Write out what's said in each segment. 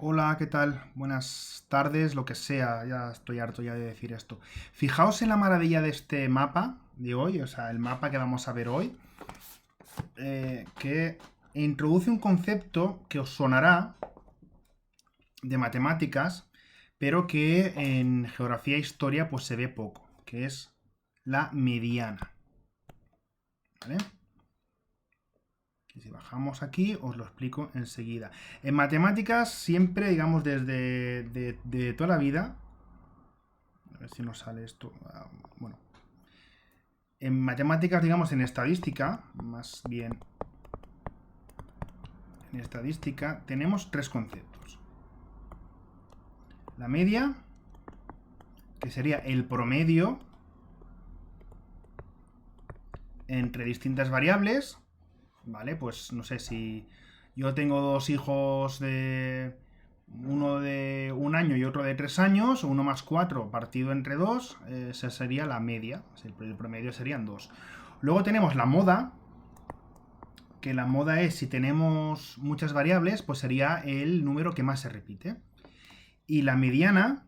Hola, ¿qué tal? Buenas tardes, lo que sea, ya estoy harto ya de decir esto. Fijaos en la maravilla de este mapa de hoy, o sea, el mapa que vamos a ver hoy, que introduce un concepto que os sonará de matemáticas, pero que en geografía e historia pues se ve poco, que es la mediana, ¿vale? Y si bajamos aquí, os lo explico enseguida. En matemáticas, siempre, digamos, desde de toda la vida, a ver si nos sale esto. Bueno, en matemáticas, digamos, en estadística, más bien en estadística, tenemos tres conceptos. La media, que sería el promedio entre distintas variables, ¿vale? Pues no sé si yo tengo dos hijos de uno de un año y otro de 3 años, uno más 4 partido entre dos, esa sería la media, el promedio serían dos. Luego tenemos la moda, que la moda es, si tenemos muchas variables, pues sería el número que más se repite. Y la mediana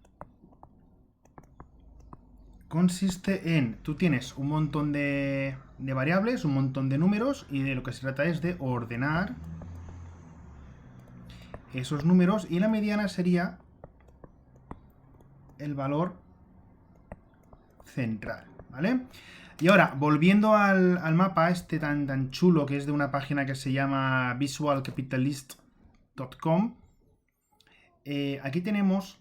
consiste en, tú tienes un montón de variables, un montón de números, y de lo que se trata es de ordenar esos números, y la mediana sería el valor central, ¿vale? Y ahora, volviendo al mapa este tan chulo, que es de una página que se llama visualcapitalist.com, aquí tenemos,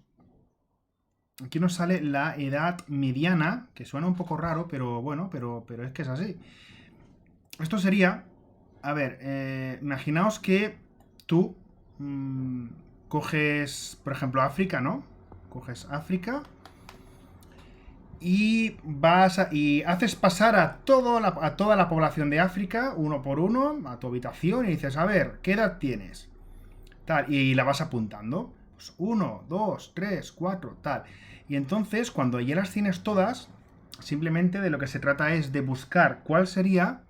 aquí nos sale la edad mediana, que suena un poco raro, pero bueno, pero es que es así. Esto sería, a ver, imaginaos que tú coges, por ejemplo, África, ¿no? Coges África y y haces pasar a toda la población de África, uno por uno, a tu habitación y dices, a ver, ¿qué edad tienes? Tal, y la vas apuntando. Pues 1, 2, 3, 4, tal. Y entonces, cuando ya las tienes todas, simplemente de lo que se trata es de buscar cuál sería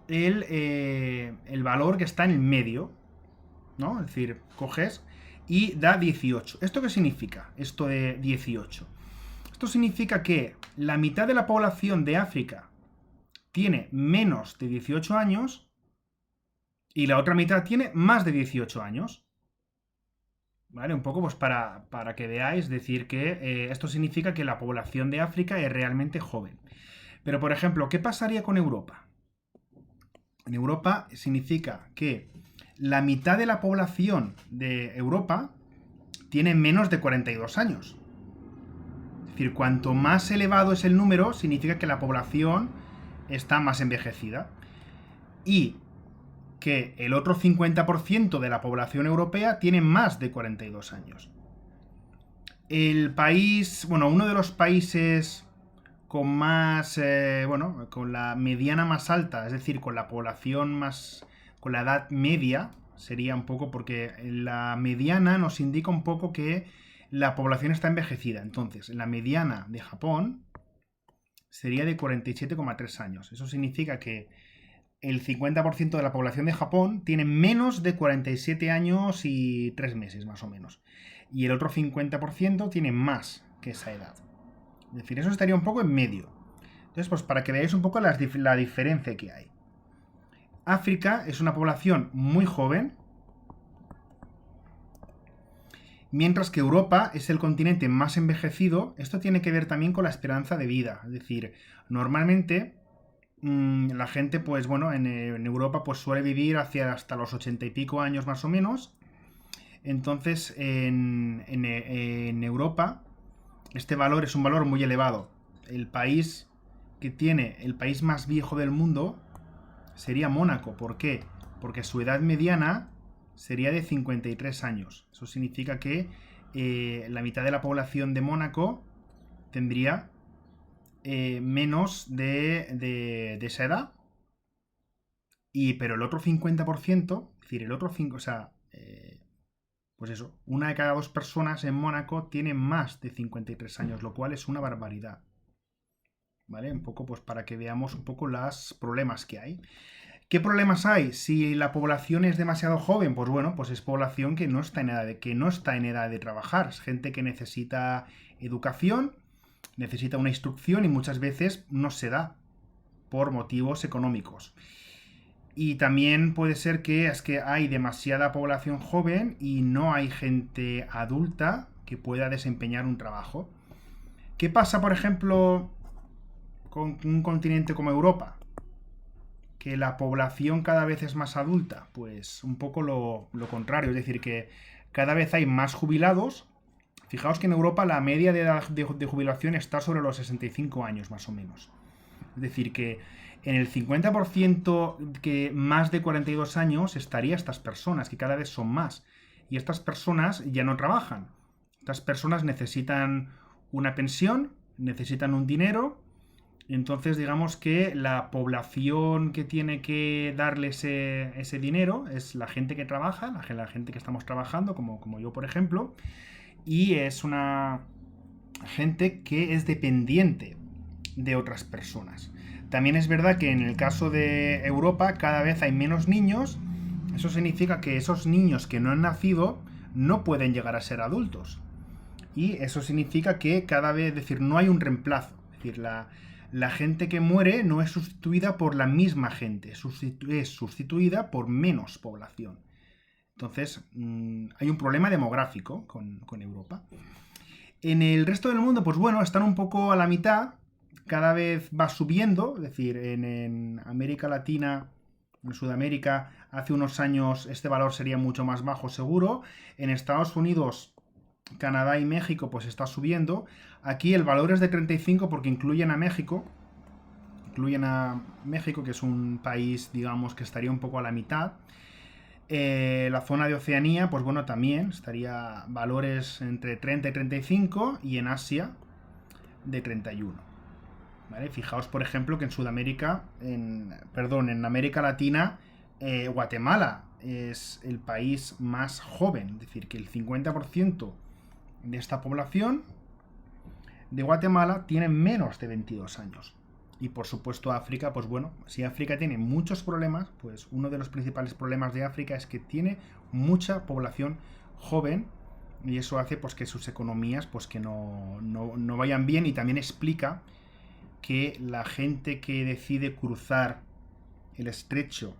el valor que está en el medio, ¿no? Es decir, coges y da 18. ¿Esto qué significa? Esto de 18. Esto significa que la mitad de la población de África tiene menos de 18 años y la otra mitad tiene más de 18 años. ¿Vale? Un poco pues para que veáis, decir que esto significa que la población de África es realmente joven. Pero, por ejemplo, ¿qué pasaría con Europa? En Europa significa que la mitad de la población de Europa tiene menos de 42 años. Es decir, cuanto más elevado es el número, significa que la población está más envejecida. Y que el otro 50% de la población europea tiene más de 42 años. El país, bueno, uno de los países con más, bueno, con la mediana más alta, es decir, con la población más, con la edad media, sería un poco porque la mediana nos indica un poco que la población está envejecida. Entonces, la mediana de Japón sería de 47,3 años. Eso significa que el 50% de la población de Japón tiene menos de 47 años y 3 meses, más o menos. Y el otro 50% tiene más que esa edad. Es decir, eso estaría un poco en medio. Entonces, pues para que veáis un poco la diferencia que hay. África es una población muy joven, mientras que Europa es el continente más envejecido. Esto tiene que ver también con la esperanza de vida. Es decir, normalmente la gente, pues bueno, en Europa pues suele vivir hacia hasta los 80 y pico años más o menos. Entonces, en Europa, este valor es un valor muy elevado. El país que tiene el país más viejo del mundo sería Mónaco. ¿Por qué? Porque su edad mediana sería de 53 años. Eso significa que la mitad de la población de Mónaco tendría menos de esa edad. Pero el otro 50%, es decir, el otro 5, o sea, pues eso, una de cada dos personas en Mónaco tiene más de 53 años, lo cual es una barbaridad. ¿Vale? Un poco pues para que veamos un poco los problemas que hay. ¿Qué problemas hay? Si la población es demasiado joven, pues bueno, pues es población que no está en edad de trabajar. Es gente que necesita educación, necesita una instrucción y muchas veces no se da por motivos económicos. Y también puede ser que es que hay demasiada población joven y no hay gente adulta que pueda desempeñar un trabajo. ¿Qué pasa, por ejemplo, con un continente como Europa? Que la población cada vez es más adulta. Pues un poco lo contrario, es decir, que cada vez hay más jubilados. Fijaos que en Europa la media de edad de jubilación está sobre los 65 años, más o menos. Es decir, que en el 50% que más de 42 años estaría estas personas, que cada vez son más. Y estas personas ya no trabajan. Estas personas necesitan una pensión, necesitan un dinero. Entonces, digamos que la población que tiene que darle ese dinero es la gente que trabaja, la gente que estamos trabajando, como yo, por ejemplo. Y es una gente que es dependiente de otras personas. También es verdad que en el caso de Europa cada vez hay menos niños. Eso significa que esos niños que no han nacido no pueden llegar a ser adultos. Y eso significa que cada vez, es decir, no hay un reemplazo. Es decir, la gente que muere no es sustituida por la misma gente, es sustituida por menos población. Entonces, hay un problema demográfico con Europa. En el resto del mundo, pues bueno, están un poco a la mitad. Cada vez va subiendo, es decir, en América Latina, en Sudamérica, hace unos años este valor sería mucho más bajo seguro. En Estados Unidos, Canadá y México, pues está subiendo. Aquí el valor es de 35 porque incluyen a México. Incluyen a México, que es un país, digamos, que estaría un poco a la mitad. La zona de Oceanía, pues bueno, también estaría valores entre 30 y 35 y en Asia de 31. ¿Vale? Fijaos, por ejemplo, que en Sudamérica, en América Latina, Guatemala es el país más joven, es decir, que el 50% de esta población de Guatemala tiene menos de 22 años. Y por supuesto África, pues bueno, si África tiene muchos problemas, pues uno de los principales problemas de África es que tiene mucha población joven y eso hace pues que sus economías pues que no vayan bien y también explica que la gente que decide cruzar el estrecho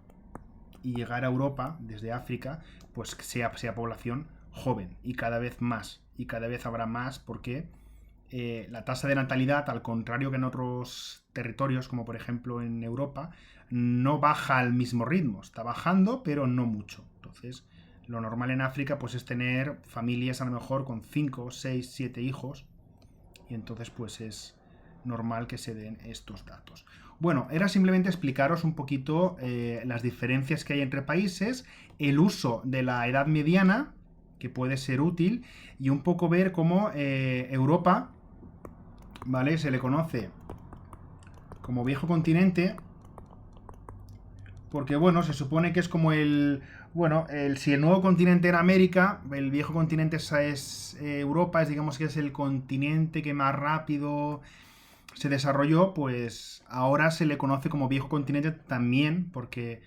y llegar a Europa desde África, pues sea población joven y cada vez más. Y cada vez habrá más porque la tasa de natalidad, al contrario que en otros territorios, como por ejemplo en Europa, no baja al mismo ritmo. Está bajando, pero no mucho. Entonces, lo normal en África pues es tener familias a lo mejor con 5, 6, 7 hijos. Y entonces pues es normal que se den estos datos. Bueno, era simplemente explicaros un poquito las diferencias que hay entre países, el uso de la edad mediana, que puede ser útil, y un poco ver cómo Europa, ¿vale? Se le conoce como viejo continente, porque bueno, se supone que es como si el nuevo continente era América, el viejo continente es Europa, digamos que es el continente que más rápido se desarrolló, pues ahora se le conoce como viejo continente también porque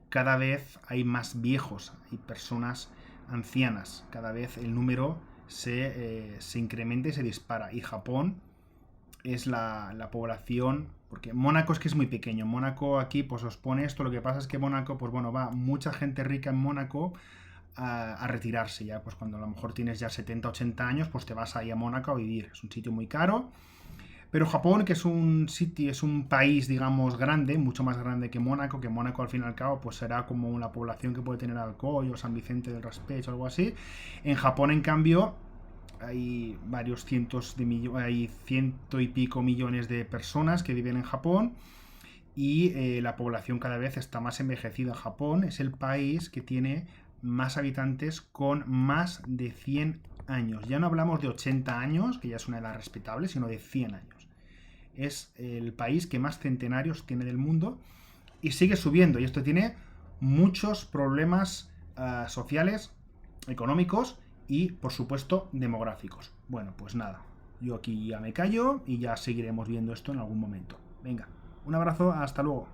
cada vez hay más viejos, hay personas ancianas, cada vez el número se incrementa y se dispara. Y Japón es la población, porque Mónaco es que es muy pequeño, Mónaco aquí pues os pone esto, lo que pasa es que Mónaco, pues bueno, va mucha gente rica en Mónaco a retirarse ya, pues cuando a lo mejor tienes ya 70, 80 años, pues te vas ahí a Mónaco a vivir, es un sitio muy caro. Pero Japón, que es un país, digamos, grande, mucho más grande que Mónaco al fin y al cabo, pues será como una población que puede tener Alcoy o San Vicente del Raspeig o algo así. En Japón, en cambio, hay varios hay ciento y pico millones de personas que viven en Japón y la población cada vez está más envejecida. Japón es el país que tiene más habitantes con más de 100 años. Ya no hablamos de 80 años, que ya es una edad respetable, sino de 100 años. Es el país que más centenarios tiene del mundo y sigue subiendo. Y esto tiene muchos problemas sociales, económicos y, por supuesto, demográficos. Bueno, pues nada, yo aquí ya me callo y ya seguiremos viendo esto en algún momento. Venga, un abrazo, hasta luego.